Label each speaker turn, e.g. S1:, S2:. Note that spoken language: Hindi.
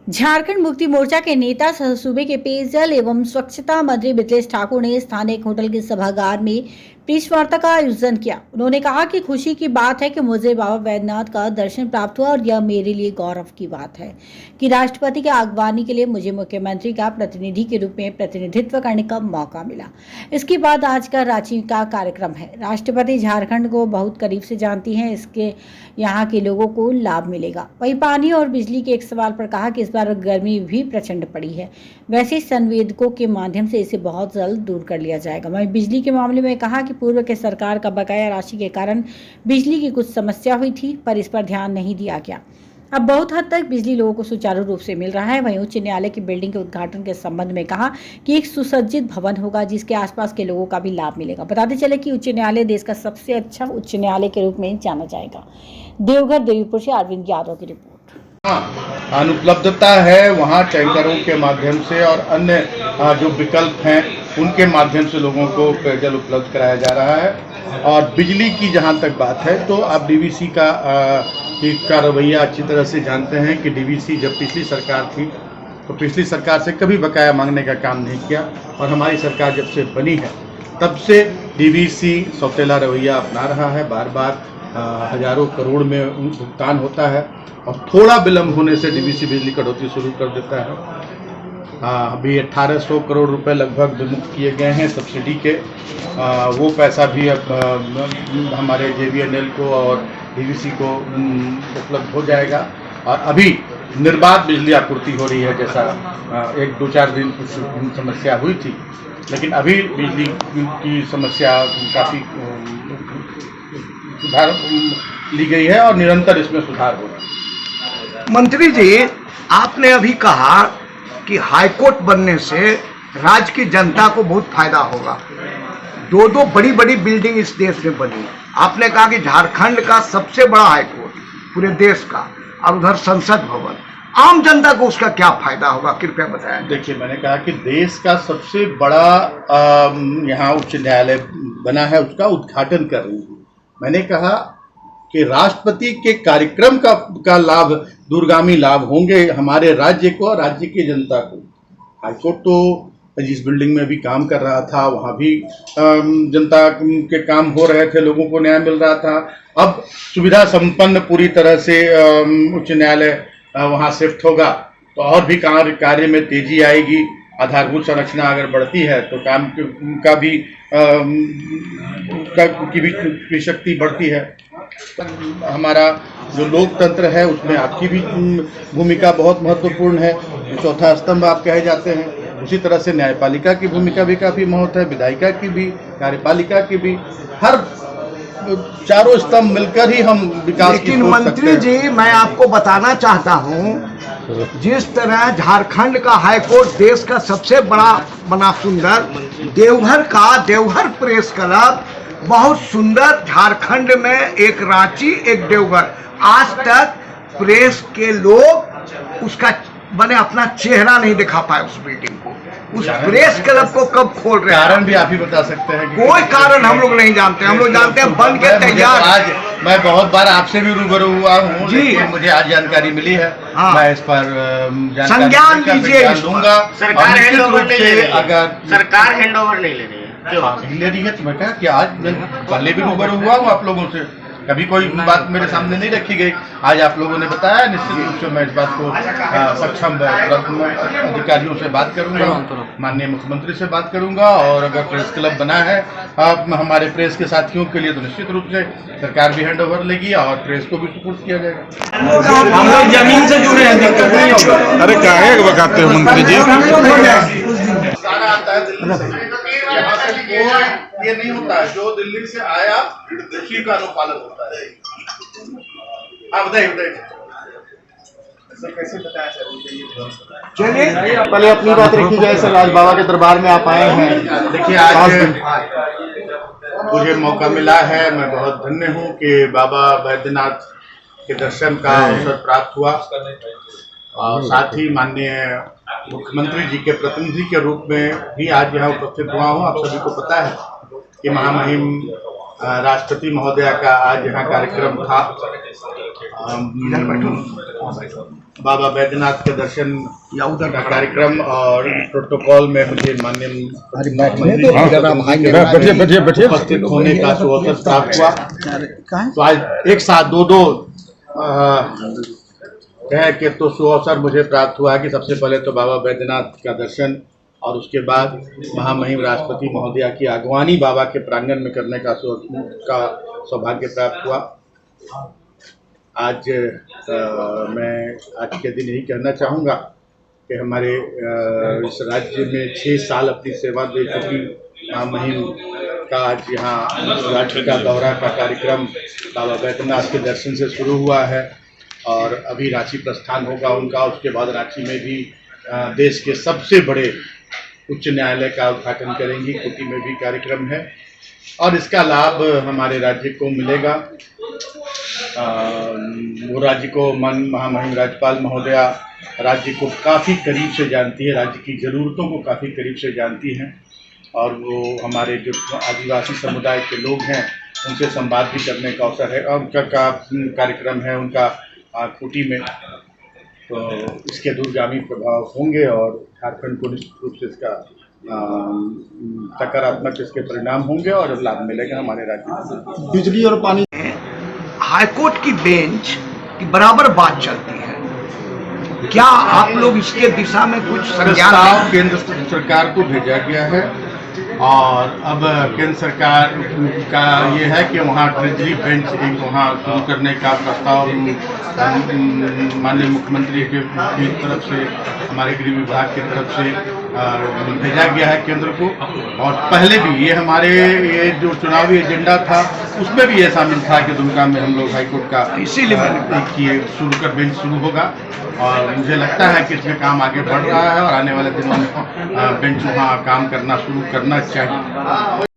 S1: झारखंड मुक्ति मोर्चा के नेता सह सूबे के पेयजल एवं स्वच्छता मंत्री मिथिलेश ठाकुर ने स्थानीय होटल के सभागार में प्रेस वार्ता का आयोजन किया। उन्होंने कहा कि खुशी की बात है कि मुझे बाबा वैद्यनाथ का दर्शन प्राप्त हुआ और यह मेरे लिए गौरव की बात है कि राष्ट्रपति के आगवानी के लिए मुझे मुख्यमंत्री का प्रतिनिधि के रूप में प्रतिनिधित्व करने का मौका मिला। इसके बाद आज का रांची का कार्यक्रम है। राष्ट्रपति झारखंड को बहुत करीब से जानती हैं, इसके यहाँ के लोगों को लाभ मिलेगा। वहीं पानी और बिजली के एक सवाल पर कहा कि इस बार गर्मी भी प्रचंड पड़ी है, वैसे संवेदकों के माध्यम से इसे बहुत जल्द दूर कर लिया जाएगा। वहीं बिजली के मामले में कहा कि पूर्व के सरकार का बकाया राशि के कारण बिजली की कुछ समस्या हुई थी, पर इस पर ध्यान नहीं दिया गया। अब बहुत हद तक बिजली लोगों को सुचारू रूप से मिल रहा है। वहीं उच्च न्यायालय की बिल्डिंग के उद्घाटन के संबंध में कहा कि एक सुसज्जित भवन होगा जिसके आसपास के लोगों का भी लाभ मिलेगा। बताते चले कि उच्च न्यायालय देश का सबसे अच्छा उच्च न्यायालय के रूप में जाना जाएगा। देवघर देवीपुर से अरविंद यादव की रिपोर्ट।
S2: अनुपलब्धता है वहाँ टैंकरों के माध्यम से और अन्य जो विकल्प हैं उनके माध्यम से लोगों को पेयजल उपलब्ध कराया जा रहा है। और बिजली की जहाँ तक बात है तो आप डीवीसी का रवैया अच्छी तरह से जानते हैं कि डीवीसी जब पिछली सरकार थी तो पिछली सरकार से कभी बकाया मांगने का काम नहीं किया, और हमारी सरकार जब से बनी है तब से डीवीसी सौतेला रवैया अपना रहा है। बार बार हजारों करोड़ में भुगतान होता है और थोड़ा विलम्ब होने से डीवीसी बिजली कटौती शुरू कर देता है। अभी 1800 करोड़ रुपए लगभग विमुक्त किए गए हैं सब्सिडी के। वो पैसा भी अब हमारे JVNL को और डीवीसी को उपलब्ध हो जाएगा। और अभी निर्बाध बिजली आपूर्ति हो रही है, जैसा 1-2-4 दिन कुछ समस्या हुई थी, लेकिन अभी बिजली की समस्या काफ़ी सुधार ली गई है और निरंतर इसमें सुधार हो रहा है।
S3: मंत्री जी, आपने अभी कहा कि हाईकोर्ट बनने से राज्य की जनता को बहुत फायदा होगा। दो बड़ी बड़ी बिल्डिंग इस देश में बनी है। आपने कहा कि झारखंड का सबसे बड़ा हाईकोर्ट पूरे देश का, और उधर संसद भवन, आम जनता को उसका क्या फायदा होगा, कृपया बताएं।
S2: देखिए, मैंने कहा कि देश का सबसे बड़ा यहाँ उच्च न्यायालय बना है, उसका उद्घाटन कर रही हूँ। मैंने कहा कि राष्ट्रपति के कार्यक्रम का लाभ, दूरगामी लाभ होंगे हमारे राज्य को, राज्य की जनता को। हाईकोर्ट तो जिस बिल्डिंग में भी काम कर रहा था वहाँ भी जनता के काम हो रहे थे, लोगों को न्याय मिल रहा था। अब सुविधा संपन्न पूरी तरह से उच्च न्यायालय वहाँ शिफ्ट होगा तो और भी कार्य में तेजी आएगी। आधारभूत संरचना अगर बढ़ती है तो काम का भी की शक्ति बढ़ती है। हमारा जो लोकतंत्र है उसमें आपकी भी भूमिका बहुत महत्वपूर्ण है, चौथा स्तंभ आप कहे जाते हैं। उसी तरह से न्यायपालिका की भूमिका भी काफ़ी महत्व है, विधायिका की भी, कार्यपालिका की भी। हर चारों स्तंभ मिलकर ही हम विकास की सोच सकते हैं।
S3: लेकिन मंत्री जी, मैं आपको बताना चाहता हूं, जिस तरह झारखंड का हाईकोर्ट देश का सबसे बड़ा बना सुंदर, देवघर प्रेस क्लब बहुत सुंदर, झारखंड में एक रांची एक देवघर, आज तक प्रेस के लोग उसका मैंने अपना चेहरा नहीं दिखा पाए उस बिल्डिंग को। उस प्रेस क्लब को कब खोल रहे हैं?
S2: कारण भी आप ही बता सकते हैं।
S3: कोई कारण हम लोग नहीं जानते। हम लोग जानते हैं बन के तैयार।
S2: आज मैं बहुत बार आपसे भी रूबरू हुआ हूँ जी, मुझे आज जानकारी मिली है।
S3: हाँ।
S2: मैं इस पर
S3: संज्ञान लीजिए।
S2: दूंगा।
S4: सरकार हैंड ओवर नहीं ले रही है।
S2: अगर
S4: सरकार हैंड ओवर नहीं ले रही है,
S2: क्यों ले रही है? तो मैं कहा कि आज मैं पहले भी रूबरू हुआ हूँ आप लोगों से, कभी कोई बात मेरे सामने नहीं रखी गई। आज आप लोगों ने बताया, निश्चित रूप से मैं इस बात को सक्षम अधिकारियों से बात करूंगा, माननीय मुख्यमंत्री से बात करूंगा। और अगर प्रेस क्लब बना है हमारे प्रेस के साथियों के लिए तो निश्चित रूप से सरकार भी हैंड ओवर लेगी और प्रेस को भी सपोर्ट किया जाएगा।
S5: हम लोग जमीन से जुड़े हैं, दिक्कत नहीं होगा।
S6: अरे काहे बताते हो मंत्री जी?
S2: सारा आता है दिल्ली से, यहाँ से कोई ये नहीं होता है। जो दिल्ली से आया उसी का अनुपालन होता है। आप बताइए कैसे बताया सर?
S3: चलिए
S5: पहले अपनी बात रखी जाए। सर, आज बाबा के दरबार में आप आए हैं।
S2: देखिए, आज मुझे मौका मिला है, मैं बहुत धन्य हूँ कि बाबा वैद्यनाथ के दर्शन का अवसर प्राप्त हुआ और साथ ही माननीय मुख्यमंत्री जी के प्रतिनिधि के रूप में भी आज यहाँ उपस्थित हुआ हूँ। आप सभी को पता है कि महामहिम राष्ट्रपति महोदया का आज यहाँ कार्यक्रम था। बाबा बैद्यनाथ के दर्शन का कार्यक्रम और प्रोटोकॉल में मुझे माननीय उपस्थित होने का सुअवसर प्राप्त हुआ। तो आज एक साथ दो कह के तो सुअवसर मुझे प्राप्त हुआ कि सबसे पहले तो बाबा बैद्यनाथ का दर्शन और उसके बाद महामहिम राष्ट्रपति महोदया की अगवानी बाबा के प्रांगण में करने का सौभाग्य प्राप्त हुआ। आज मैं आज के दिन यही कहना चाहूँगा कि हमारे इस राज्य में 6 साल अपनी सेवा दे चुकी महामहिम का आज यहाँ राज्य का दौरा का कार्यक्रम बाबा बैद्यनाथ के दर्शन से शुरू हुआ है और अभी रांची प्रस्थान होगा उनका। उसके बाद रांची में भी देश के सबसे बड़े उच्च न्यायालय का उद्घाटन करेंगी। कुटी में भी कार्यक्रम है और इसका लाभ हमारे राज्य को मिलेगा। वो राज्य को महामहिम राज्यपाल महोदया राज्य को काफ़ी करीब से जानती है, राज्य की ज़रूरतों को काफ़ी करीब से जानती हैं और वो हमारे जो आदिवासी समुदाय के लोग हैं उनसे संवाद भी करने का अवसर है। और उनका कार्यक्रम है उनका कुटी में, तो इसके दूरगामी प्रभाव होंगे और झारखंड को निश्चित रूप से इसका सकारात्मक इसके परिणाम होंगे और लाभ मिलेगा हमारे राज्य को।
S5: बिजली और पानी
S3: हाईकोर्ट की बेंच की बराबर बात चलती है। क्या आप लोग इसके दिशा में कुछ
S2: प्रस्ताव केंद्र सरकार को भेजा गया है और अब केंद्र सरकार का ये है कि वहाँ ट्रेजरी बेंच एक वहाँ शुरू करने का प्रस्ताव माननीय मुख्यमंत्री की तरफ से हमारे गृह विभाग की तरफ से भेजा गया है केंद्र को। और पहले भी ये हमारे ये जो चुनावी एजेंडा था उसमें भी ये शामिल था कि दुमका में हम लोग हाईकोर्ट का इसीलिए शुरू कर बेंच शुरू होगा और मुझे लगता है कि इसमें काम आगे बढ़ रहा है और आने वाले दिनों में बेंच वहाँ काम करना शुरू करना चाहिए।